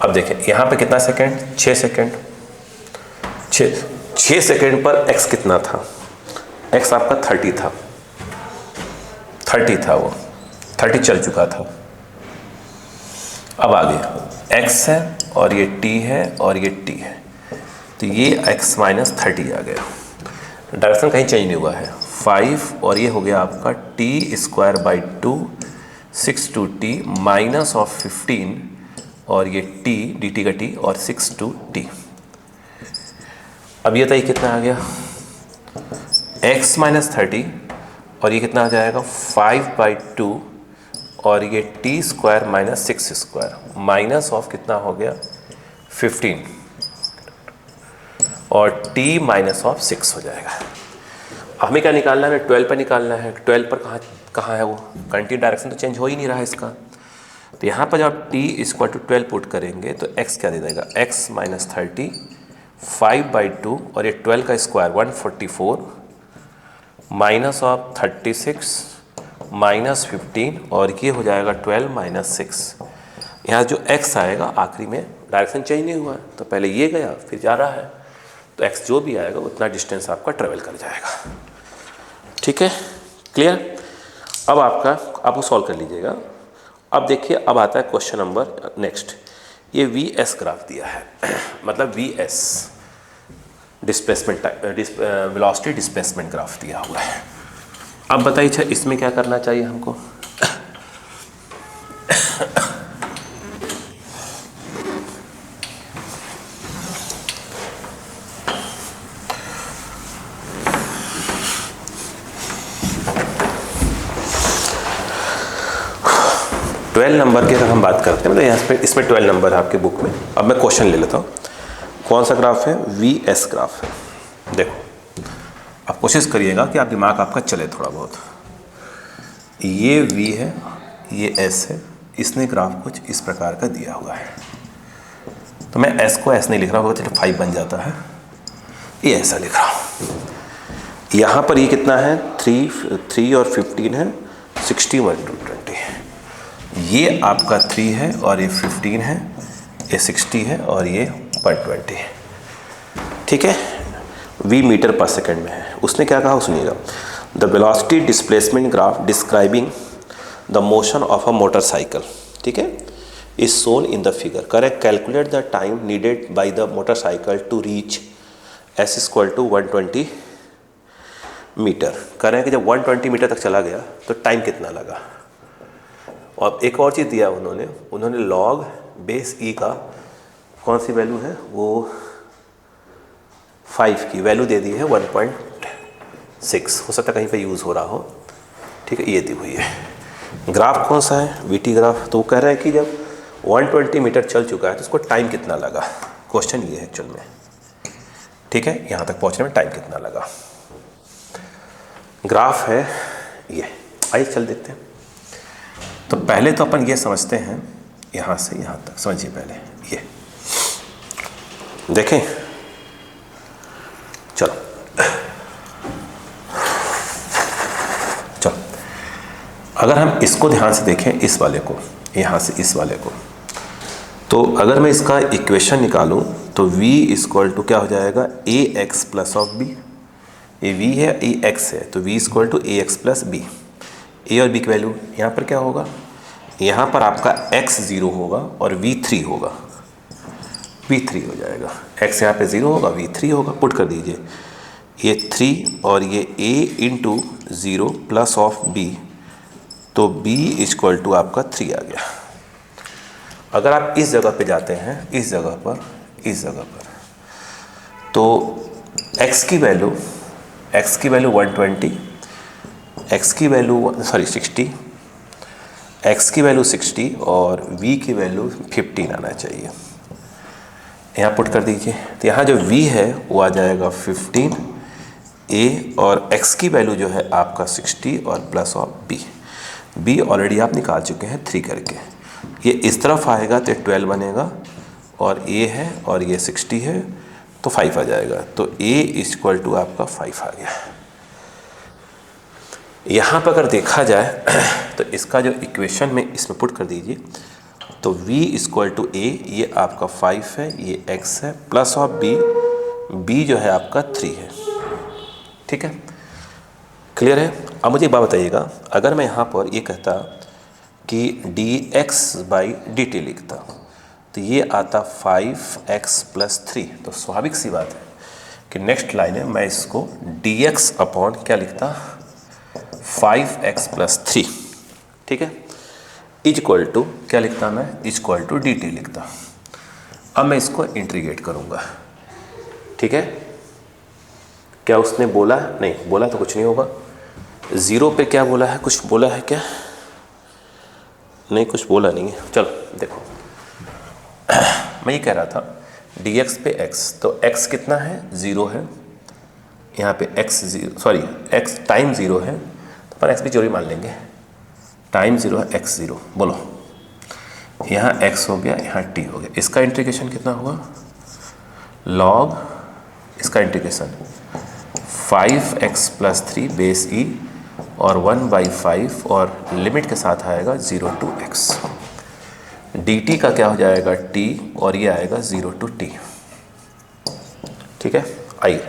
अब देखें यहाँ पे कितना सेकेंड, 6 सेकेंड, 6 सेकेंड पर x कितना था, x आपका 30 था, वो 30 चल चुका था। अब आगे x है और ये t है और ये t है, तो ये x माइनस 30 आ गया, डायरेक्शन कहीं चेंज नहीं हुआ है, 5 और ये हो गया आपका t square by 2 6 to t minus of 15 और ये t dt का t और 6 टू t। अब ये बताइए कितना आ गया, x माइनस 30 और ये कितना आ जाएगा 5 बाई 2 और ये t square minus 6 square minus of कितना हो गया 15 और t माइनस ऑफ 6 हो जाएगा। हमें क्या निकालना है, 12 पर निकालना है। 12 पर कहाँ है वो, कंटिन्यू डायरेक्शन तो चेंज हो ही नहीं रहा है इसका। तो यहाँ पर जब आप t इक्वल टू 12 पुट करेंगे तो x क्या दे देगा, x माइनस 30 5 बाई 2 और ये 12 का स्क्वायर 144 माइनस ऑफ 36 माइनस 15 और ये हो जाएगा 12 माइनस 6। यहाँ जो x आएगा आखिरी में डायरेक्शन चेंज नहीं हुआ है, तो पहले ये गया फिर जा रहा है, तो x जो भी आएगा उतना डिस्टेंस आपका ट्रेवल कर जाएगा। ठीक है, क्लियर। अब आपको सॉल्व कर लीजिएगा। अब देखिए, अब आता है क्वेश्चन नंबर नेक्स्ट। ये VS ग्राफ दिया है मतलब VS displacement velocity displacement graph दिया हुआ है। अब बताइए अच्छा इसमें क्या करना चाहिए हमको। ट्वेल्व नंबर की अगर हम बात करते हैं, मतलब यहाँ पे इसमें 12 नंबर है आपके बुक में। अब मैं क्वेश्चन ले लेता हूँ। कौन सा ग्राफ है? VS ग्राफ है। देखो, आप कोशिश करिएगा कि आप दिमाग आपका चले थोड़ा बहुत। ये V है, ये S है, इसने ग्राफ कुछ इस प्रकार का दिया हुआ है। तो मैं S को S नहीं लिख रहा हूँ, चलो 5 बन जाता है, ये ऐसा लिख रहा हूँ। यहाँ पर ये कितना है? 3 और 15 है, 60 × 220। ये आपका 3 है और ये 15 है, ये 60 है और ये 120 है। ठीक है, V मीटर पर सेकेंड में है। उसने क्या कहा सुनिएगा। The velocity displacement graph describing the motion of a motorcycle, ठीक है, is shown in the figure. Correct, calculate the time needed by the motorcycle to reach S = 120 metre. कह रहे हैं कि जब 120 मीटर तक चला गया तो टाइम कितना लगा। और एक और चीज़ दिया उन्होंने लॉग बेस E का कौन सी वैल्यू है, वो 5 की वैल्यू दे दी है 1.6। हो सकता है कहीं पे यूज़ हो रहा हो। ठीक है, ये दी हुई है। ग्राफ कौन सा है? VT graph. तो वो कह रहा है कि जब 120 मीटर चल चुका है तो उसको टाइम कितना लगा। क्वेश्चन ये है एक्चुअल में। ठीक है, यहाँ तक पहुँचने में टाइम कितना लगा। ग्राफ है ये। आइए चल देखते हैं। तो पहले तो अपन ये समझते हैं, यहाँ से यहाँ तक समझिए। पहले ये देखें, चलो अगर हम इसको ध्यान से देखें, इस वाले को, यहाँ से इस वाले को, तो अगर मैं इसका इक्वेशन निकालूं तो V = क्या हो जाएगा? AX + B। ये V है, ये X है, तो V = AX + B। A और B की वैल्यू यहाँ पर क्या होगा? यहाँ पर आपका X 0 होगा और V 3 होगा। V 3 हो जाएगा। X यहाँ पे 0 होगा, V 3 होगा। पुट कर दीजिए, ये 3 और ये A × 0 + B, तो B = आपका 3 आ गया। अगर आप इस जगह पे जाते हैं, इस जगह पर, तो x की वैल्यू 120, x की वैल्यू 60, x की वैल्यू 60 और v की वैल्यू 15 आना चाहिए। यहाँ पुट कर दीजिए, तो यहाँ जो v है वो आ जाएगा 15 a और x की वैल्यू जो है आपका 60 और +b ऑलरेडी आप निकाल चुके हैं 3 करके। ये इस तरफ आएगा तो 12 बनेगा और a है और ये 60 है तो 5 आ जाएगा। तो a = आपका 5 आ गया। यहाँ पर अगर देखा जाए तो इसका जो इक्वेशन में इसमें पुट कर दीजिए, तो v = a, ये आपका 5 है, ये x है, +b जो है आपका 3 है। ठीक है, क्लियर है। अब मुझे एक बात बताइएगा, अगर मैं यहाँ पर ये कहता कि dx/dt लिखता तो ये आता 5x + 3, तो स्वाभाविक सी बात है कि नेक्स्ट लाइन है मैं इसको dx अपॉन क्या लिखता, 5x + 3। ठीक है, = क्या लिखता मैं, =dt लिखता। अब मैं इसको इंटीग्रेट करूँगा। ठीक है, क्या उसने बोला? नहीं बोला तो कुछ नहीं होगा। 0 पे क्या बोला है? कुछ बोला है क्या? नहीं, कुछ बोला नहीं है। चलो देखो, मैं ये कह रहा था dx पे x, तो x कितना है? 0 है। यहाँ पे x टाइम 0 है, तो पर x भी जोड़ी मान लेंगे। टाइम 0 है, x 0, बोलो। यहाँ x हो गया, यहाँ t हो गया। इसका इंटीग्रेशन कितना हुआ? लॉग इसका इंटीग्रेशन 5x+3 बेस ई और 1/5 और लिमिट के साथ आएगा 0 to x। dt का क्या हो जाएगा t और ये आएगा 0 to t। ठीक है, आइए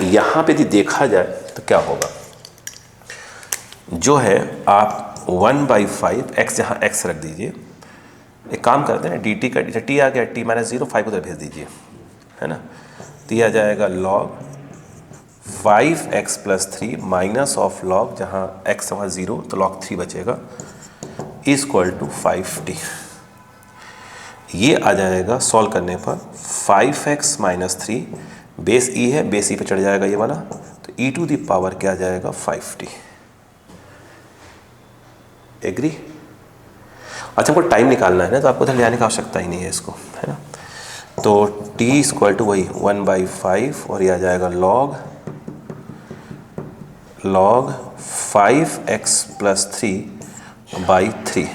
यहाँ पे यदि देखा जाए तो क्या होगा, जो है आप 1/5 x, यहाँ x रख दीजिए। एक काम करते हैं ना, dt का t आ गया, t -0 5 उधर भेज दीजिए, है ना। तो यह आ जाएगा log 5x+3 minus of log, जहाँ x वहाँ 0 तो log 3 बचेगा, इक्वल टू 5t। ये आ जाएगा सॉल्व करने पर 5x-3 बेस e है, बेस e पे चढ़ जाएगा ये वाला, तो e टू द पावर क्या आ जाएगा 5t। एग्री? अच्छा, हमको टाइम निकालना है ना, तो आपको उधर ले आने की आवश्यकता ही नहीं है इसको, है ना। तो t इक्वल टू वही 1/5 और ये आ जाएगा log 5x+3/3,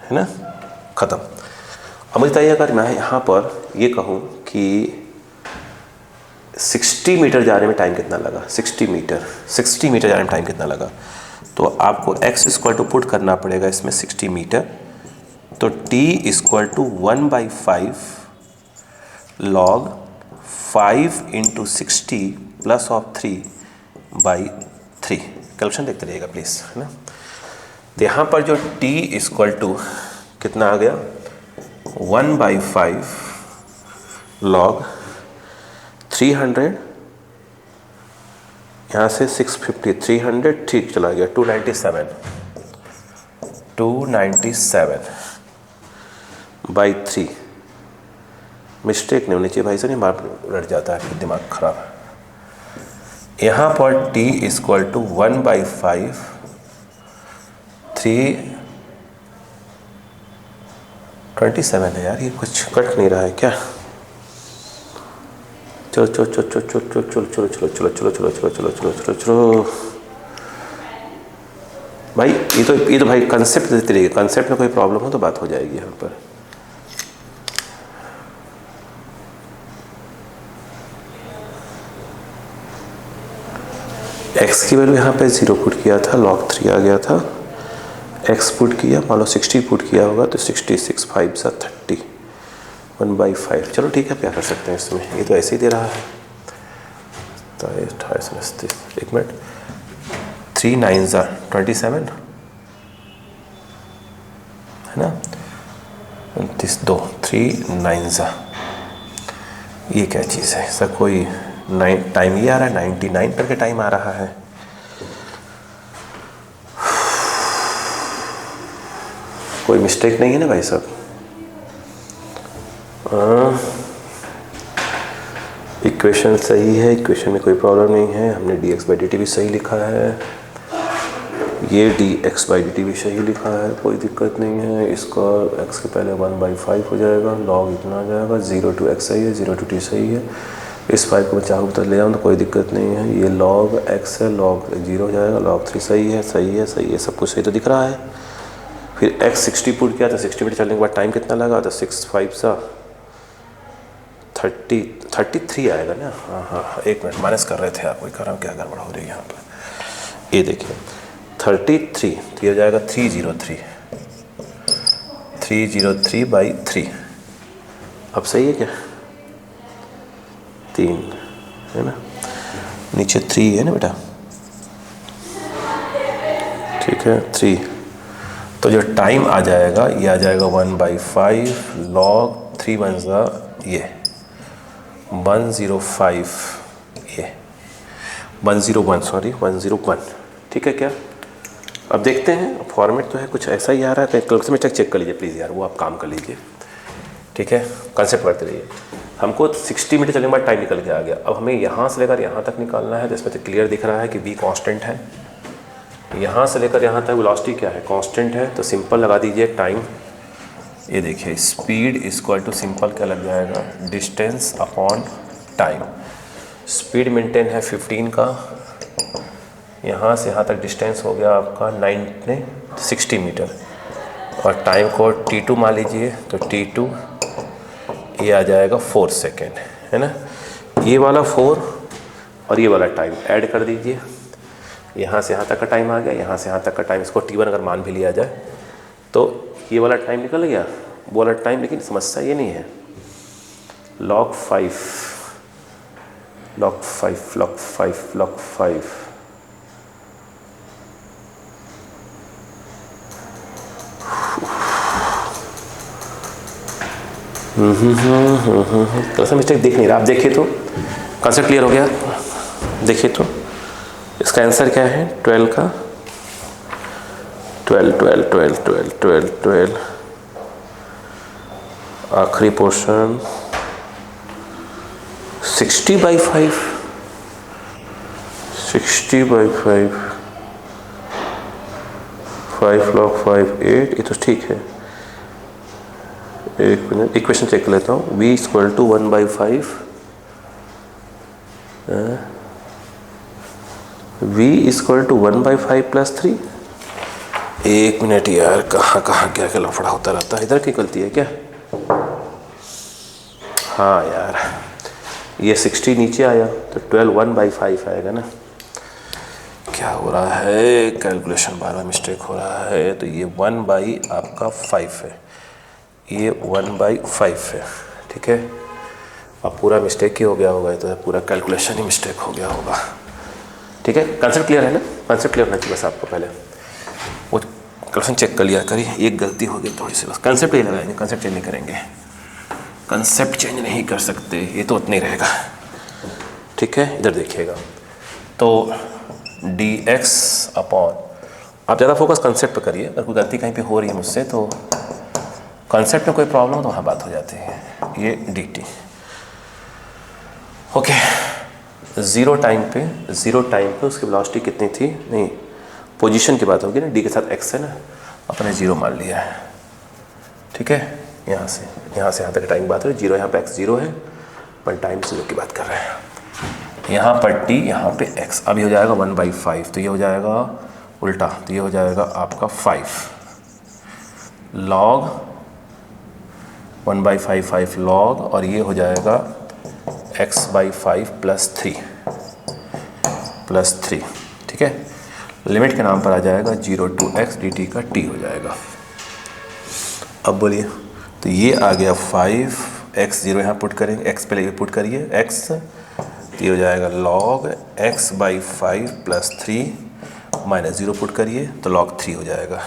है ना, ख़त्म। अब मुझे बताइए, अगर मैं यहाँ पर ये कहूँ कि 60 मीटर जाने में टाइम कितना लगा, 60 मीटर जाने में टाइम कितना लगा, तो आपको x इक्वल टू पुट करना पड़ेगा इसमें 60 मीटर, तो t equal to 1/5 log 5 × 60 plus of 3/3। Calculation देखते रहिएगा प्लीज़, है ना। तो यहाँ पर जो t इक्वल टू कितना आ गया 1/5 log 300, यहाँ से 650 300 ठीक चला गया 297/3। मिस्टेक नहीं होनी चाहिए भाई साहब, मार्क रट जाता है फिर दिमाग खराब है। यहाँ पर t इक्वल टू 1/5 327 है यार, ये कुछ कट नहीं रहा है क्या। चलो चलो चलो चलो चलो चलो चलो चलो चलो चलो चलो चलो चलो चलो चलो चलो चलो भाई, ये तो भाई कंसेप्ट देते रहिए, कंसेप्ट में कोई प्रॉब्लम हो तो बात हो जाएगी। यहाँ पर x की वैल्यू यहाँ पे 0 पुट किया था, log 3 आ गया था, x पुट किया, मान लो 60 पुट किया होगा तो 66 5 सा 30 1/5। चलो ठीक है, क्या कर सकते हैं इसमें, ये तो ऐसे ही दे रहा है। तो 28 एक मिनट, 3 9 सा 27 है ना, 29 2 3 9 सा, ये क्या चीज़ है सर, कोई टाइम ये आ रहा है 99 करके टाइम आ रहा है। कोई मिस्टेक नहीं है ना भाई साहब। इक्वेशन सही है, इक्वेशन में कोई प्रॉब्लम नहीं है, हमने dx/dt भी सही लिखा है, ये dx/dt भी सही लिखा है, कोई दिक्कत नहीं है। इसका x के पहले 1/5 हो जाएगा, log इतना आ जाएगा, 0 to x सही है, 0 to t सही है। इस 5 को मैं चाहूँ तो ले आऊँ तो कोई दिक्कत नहीं है। ये log x है, log 0 हो जाएगा, log 3 सही है, सही है, सही है, सब कुछ सही तो दिख रहा है। फिर x 60 पुट किया तो 60 मिनट चलने के बाद टाइम कितना लगा, तो 6 5 सा 33 आएगा ना। हाँ हाँ, एक मिनट माइनस कर रहे थे आप, वही कर रहा हूँ, क्या गड़बड़ हो रही है यहाँ पर। ये देखिए 33, तो ये हो जाएगा 303/3 अब सही है क्या, 3 है ना, नीचे 3 है ना बेटा, ठीक है 3। तो जो टाइम आ जाएगा ये आ जाएगा 1/5 log 3 1 ये 105, ये 101 सॉरी 101, ठीक है क्या। अब देखते हैं, फॉर्मेट तो है कुछ ऐसा ही आ रहा है, कैलकुलेशन में चेक कर लीजिए प्लीज़ यार, वो आप काम कर लीजिए, ठीक है। कंसेप्ट करते रहिए। हमको 60 मीटर चलने के बाद टाइम निकल के आ गया, अब हमें यहाँ से लेकर यहाँ तक निकालना है। तो इसमें तो क्लियर दिख रहा है कि v कांस्टेंट है, यहाँ से लेकर यहाँ तक वेलोसिटी क्या है, कांस्टेंट है। तो सिंपल लगा दीजिए टाइम, ये देखिए स्पीड इक्वल टू सिंपल क्या लग जाएगा, distance upon time. Speed maintain है 15 का, यहाँ से यहाँ तक डिस्टेंस हो गया आपका 60 मीटर, और टाइम को t2 मान लीजिए, तो t2 ये आ जाएगा 4 सेकेंड, है ना। ये वाला 4 और ये वाला टाइम ऐड कर दीजिए, यहाँ से यहाँ तक का टाइम आ गया, यहाँ से यहाँ तक का टाइम, इसको T1 अगर मान भी लिया जाए तो ये वाला टाइम निकल गया, वो वाला टाइम। लेकिन समस्या ये नहीं है, log 5 log 5 log 5 log 5 कैसा मिस्टेक दिख नहीं रहा, आप देखिए तो कॉन्सेप्ट क्लियर हो गया। देखिए तो इसका आंसर क्या है, 12 का 12 आखिरी पोर्शन 60/5 5 log 5 8, ये तो ठीक है। एक मिनट इक्वेशन चेक कर लेता हूँ। v = 1/5 v = 1/5 + 3। एक मिनट यार, कहाँ क्या लफड़ा होता रहता है, इधर की गलती है क्या? हाँ यार, ये 60 नीचे आया तो 12 1/5 आएगा ना। क्या हो रहा है, कैलकुलेशन बार मिस्टेक हो रहा है। तो ये 1/5 है, ये 1/5 है, ठीक है। अब पूरा मिस्टेक ही हो गया होगा, तो पूरा कैलकुलेशन ही मिस्टेक हो गया होगा, ठीक है। कंसेप्ट क्लियर है ना? कंसेप्ट क्लियर होना चाहिए बस आपको। पहले वो क्वेश्चन चेक कर लिया करिए, एक गलती हो गई थोड़ी सी बस। कंसेप्ट ही लगाएंगे, कंसेप्ट चेंज नहीं करेंगे, कंसेप्ट चेंज नहीं कर सकते, ये तो उतना ही रहेगा, ठीक है। इधर देखिएगा, तो dx अपॉन, आप ज़्यादा फोकस कंसेप्ट पे करिए। अगर कोई गलती कहीं पे हो रही है मुझसे तो कंसेप्ट में कोई प्रॉब्लम हो तो वहाँ बात हो जाती है। ये dt, ओके। ज़ीरो टाइम पे उसकी वेलोसिटी कितनी थी, नहीं पोजीशन की बात होगी ना, d के साथ x है ना, अपने 0 मान लिया है, ठीक है। यहाँ से यहाँ तक टाइम बात है, 0 यहाँ पे x 0 है, पर टाइम 0 की बात कर रहे हैं। यहाँ पर t, यहाँ पे x, अब ये हो जाएगा 1/5, तो ये हो जाएगा उल्टा, तो ये हो जाएगा आपका 5 log 1/5 log, और ये हो जाएगा x/5 + 3, ठीक है। लिमिट के नाम पर आ जाएगा 0 to x dt का t हो जाएगा। अब बोलिए, तो ये आ गया 5 x 0 यहाँ पुट करेंगे, x पहले पुट करिए x, तो ये हो जाएगा log x/5 + 3 माइनस 0 पुट करिए तो log 3 हो जाएगा,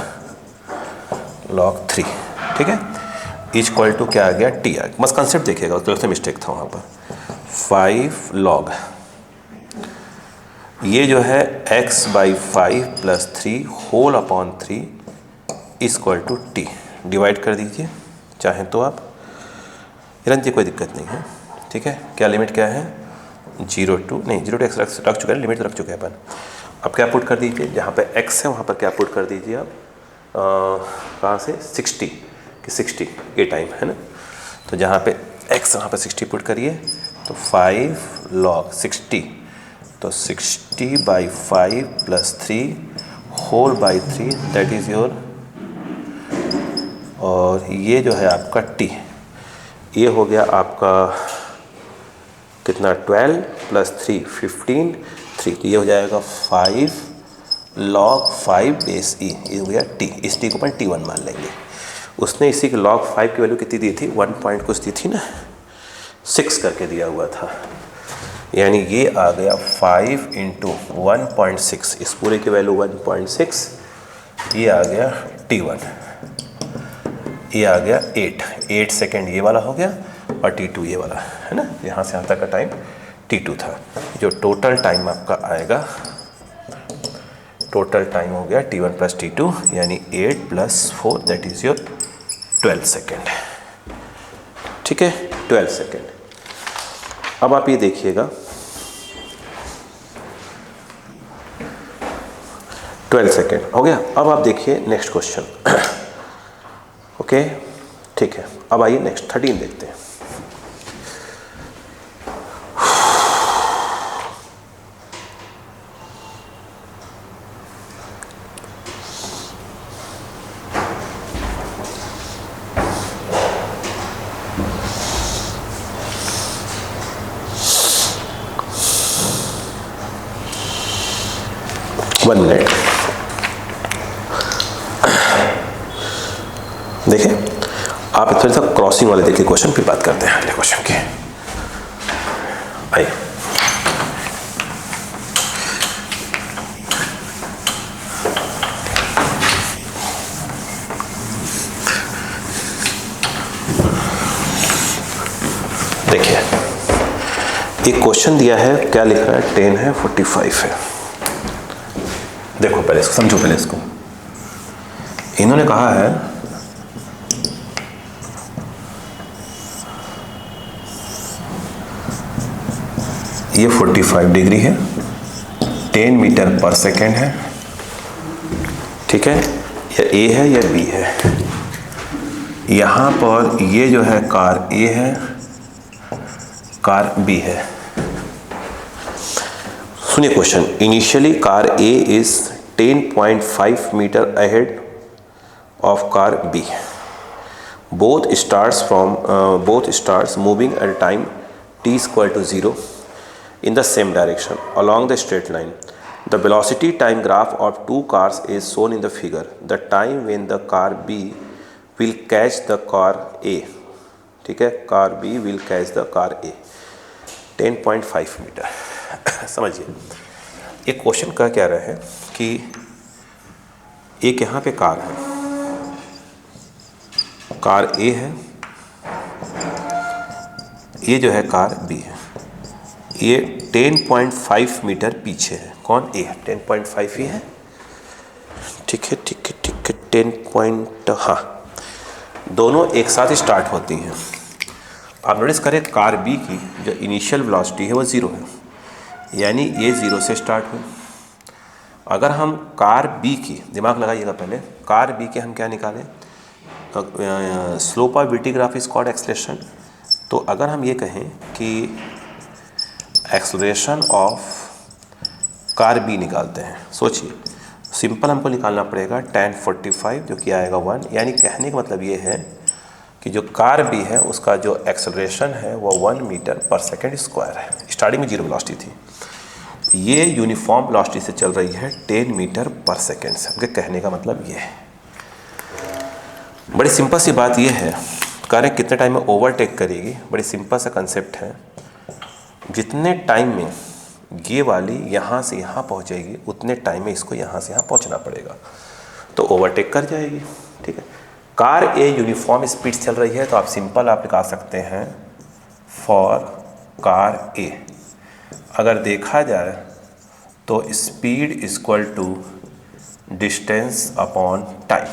log 3, ठीक है। इक्वल टू क्या आ गया, t आ गया। बस कंसेप्ट देखिएगा, उसके से मिस्टेक था वहाँ पर। 5 log, ये जो है x/5 + 3 whole upon 3 equal to t, divide कर दीजिए चाहें तो आप, इधर कोई दिक्कत नहीं है, ठीक है। क्या लिमिट क्या है, 0 to x रख चुके हैं, लिमिट रख चुके हैं अपन। अब क्या पुट कर दीजिए, जहाँ पे x है वहाँ पर क्या पुट कर दीजिए आप, कहाँ से 60 कि 60 ये टाइम है ना, तो जहाँ पे x वहाँ पे 60 पुट करिए, तो 5 log 60, तो 60/5 + 3 whole by 3 that is your, और ये जो है आपका t, ये हो गया आपका कितना, 12 + 3 15 3, तो ये हो जाएगा 5 log 5 बेस e, ये हो गया t। इस t को अपन t1 मान लेंगे। उसने इसी के log 5 की वैल्यू कितनी दी थी, 1 पॉइंट कुछ दी थी ना, 6 करके दिया हुआ था, यानी ये आ गया 5 × 1.6, इस पूरे की वैल्यू 1.6, ये आ गया t1, ये आ गया 8 सेकेंड ये वाला हो गया, और t2 ये वाला है ना, यहाँ से यहाँ तक का टाइम t2 था। जो टोटल टाइम आपका आएगा, टोटल टाइम हो गया t1 + t2, यानी 8 + 4 दैट इज़ योर 12 सेकेंड, ठीक है, 12 सेकेंड। अब आप ये देखिएगा, 12 सेकेंड हो गया। अब आप देखिए नेक्स्ट क्वेश्चन, ओके, ठीक है। अब आइए नेक्स्ट 13 देखते हैं। 1 मिनट। देखिए आप थोड़ा सा क्रॉसिंग वाले देखिए क्वेश्चन, फिर बात करते हैं अगले क्वेश्चन की। आइए देखिए एक क्वेश्चन दिया है, क्या लिखा है, 10 है 45 है। देखो पहले इसको समझो, पहले इसको इन्होंने कहा है ये 45 डिग्री है, 10 मीटर पर सेकेंड है, ठीक है, या ए है या बी है। यहां पर ये जो है कार ए है, कार बी है। सुनिए question, initially car A is 10.5 metre ahead of car B, both stars moving at a time t equal to 0 in the same direction along the straight line. The velocity time graph of two cars is shown in the figure. The time when the car B will catch the car A, ठीक है, car B will catch the car A, 10.5 metre. समझिए ये क्वेश्चन का क्या रहा है कि एक यहाँ पे कार है, कार ए है, ये जो है कार बी है, ये 10.5 मीटर पीछे है। कौन? ए है, 10.5 ही है, ठीक है ठीक है ठीक है, 10 हाँ, दोनों एक साथ स्टार्ट होती हैं। आप नोटिस करें कार बी की जो इनिशियल वेलोसिटी है वो 0 है, यानी ये 0 से स्टार्ट हुई। अगर हम कार बी की, दिमाग लगाइएगा पहले, कार बी के हम क्या निकालें, slope of VT graph is called acceleration. तो अगर हम ये कहें कि एक्सेलरेशन ऑफ कार बी निकालते हैं, सोचिए सिंपल हमको निकालना पड़ेगा tan 45 जो कि आएगा 1, यानी कहने का मतलब ये है कि जो कार बी है उसका जो एक्सेलरेशन है वो 1 मीटर पर सेकेंड स्क्वायर है। स्टार्टिंग में 0 वेलोसिटी थी, ये यूनिफॉर्म वेलोसिटी से चल रही है 10 मीटर पर सेकेंड से। हमके कहने का मतलब ये है, बड़ी सिंपल सी बात ये है, कारें कितने टाइम में ओवरटेक करेगी, बड़ी सिंपल सा कंसेप्ट है। जितने टाइम में ये वाली यहाँ से यहाँ पहुँचेगी उतने टाइम में इसको यहाँ से यहाँ पहुँचना पड़ेगा, तो ओवरटेक कर जाएगी, ठीक है। कार ए यूनिफॉर्म स्पीड चल रही है, तो आप सिंपल आप निकाल सकते हैं फॉर कार ए। अगर देखा जाए तो speed equal to distance upon time.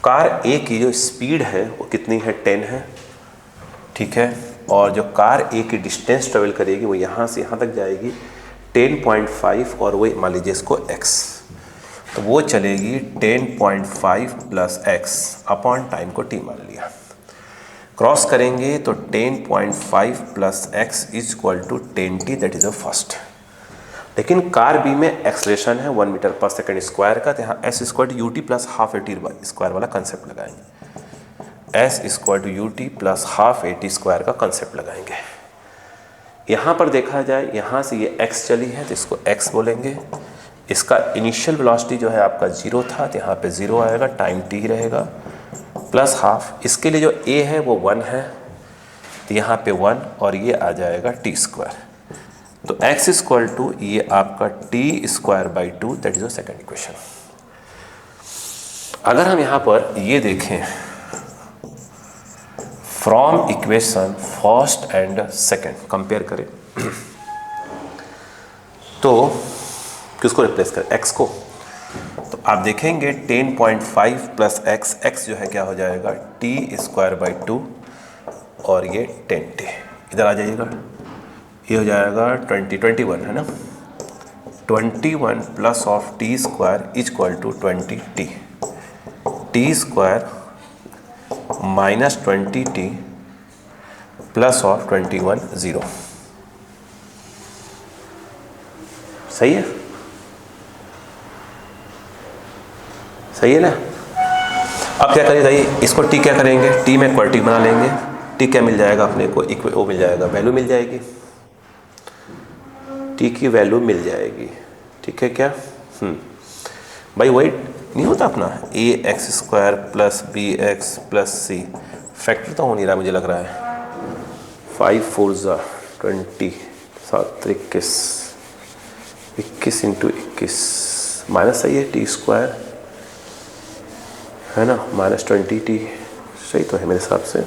Car a की जो स्पीड है वो कितनी है, 10 है, ठीक है, और जो कार ए की डिस्टेंस ट्रेवल करेगी वो यहाँ से यहाँ तक जाएगी 10.5, और वो मान लीजिए इसको x, तो वो चलेगी 10.5 प्लस x अपॉन टाइम को t मान लिया। क्रॉस करेंगे तो 10.5 plus x is equal to 10t, that is a first. लेकिन कार बी में एक्सेलरेशन है 1 मीटर पर सेकेंड स्क्वायर का, तो यहाँ s equal to ut plus half AT square वाला कंसेप्ट लगाएंगे। s equal to ut plus half AT square का कंसेप्ट लगाएंगे। यहाँ पर देखा जाए यहाँ से ये x चली है तो इसको x बोलेंगे। इसका इनिशियल वेलोसिटी जो है आपका 0 था, तो यहाँ पे 0 आएगा, टाइम t रहेगा प्लस हाफ। इसके लिए जो a है वो 1 है, तो यहाँ पे 1 और ये आ जाएगा t स्क्वायर। तो x इक्वल टू ये आपका t square by 2, that is the second equation. अगर हम यहाँ पर ये देखें from equation first and second compare करें तो किसको रिप्लेस करें, x को, तो आप देखेंगे 10.5 प्लस x जो है क्या हो जाएगा t स्क्वायर बाई 2, और ये 10t। इधर आ जाइएगा, ये हो जाएगा 21 है ना, 21 plus of t square is equal to 20t, t square minus 20t plus of 21 0। सही है, सही है ना। अब क्या करें भाई, इसको t क्या करेंगे, t में क्वार्टी बना लेंगे, t क्या मिल जाएगा अपने को, वो मिल जाएगा, वैल्यू मिल जाएगी, t की वैल्यू मिल जाएगी, ठीक है क्या। भाई वही नहीं होता अपना ax² plus bx plus c, factor तो हो नहीं रहा मुझे लग रहा है। 5 4 20, 7 21, 21 इंटू 21 माइनस सही है, t² है ना, -20t सही तो है मेरे हिसाब से, है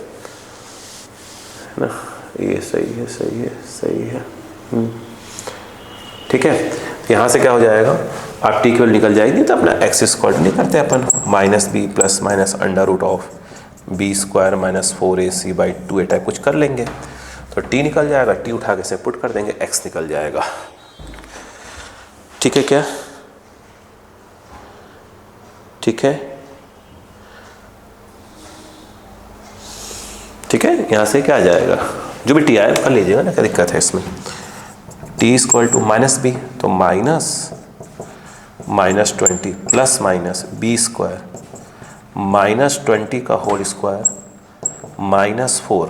ना, ये सही है सही है सही है। ठीक है, तो यहाँ से क्या हो जाएगा, आप टी केवल निकल जाएगी तो अपना x² नहीं करते अपन, -b plus minus √b² minus 4ac/2 type कुछ कर लेंगे तो t निकल जाएगा, t उठा के से पुट कर देंगे, x निकल जाएगा। ठीक है क्या, ठीक है, ठीक है, यहाँ से क्या आ जाएगा, जो भी टी आया कर लीजिएगा ना, क्या दिक्कत है इसमें। t = -b तो -20 प्लस माइनस b² -20 का होल स्क्वायर -4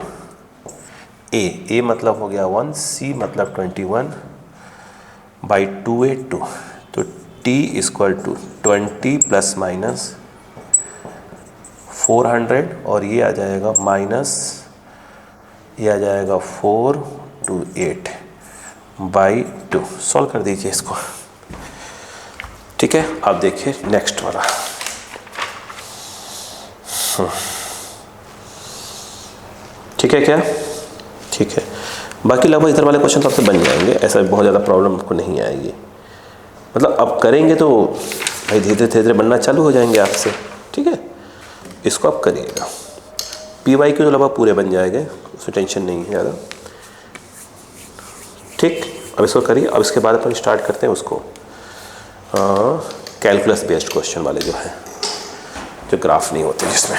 a मतलब हो गया 1, c मतलब 21/2a2, तो t = 20 प्लस माइनस 400 और ये आ जाएगा ये आ जाएगा 4/8 सॉल्व कर दीजिए इसको। ठीक है, अब देखिए नेक्स्ट वाला। ठीक है क्या, ठीक है, बाकी लगभग इधर वाले क्वेश्चन तो आपसे बन जाएंगे, ऐसा बहुत ज़्यादा प्रॉब्लम आपको नहीं आएगी, मतलब अब करेंगे तो भाई धीरे धीरे बनना चालू हो जाएंगे आपसे। ठीक है, इसको आप करिएगा, PYQ तो लगभग पूरे बन जाएंगे, उसमें टेंशन नहीं है ज़्यादा। ठीक, अब इसको करिए, अब इसके बाद अपन स्टार्ट करते हैं उसको कैलकुलस बेस्ड क्वेश्चन वाले जो है, जो ग्राफ नहीं होते जिसमें।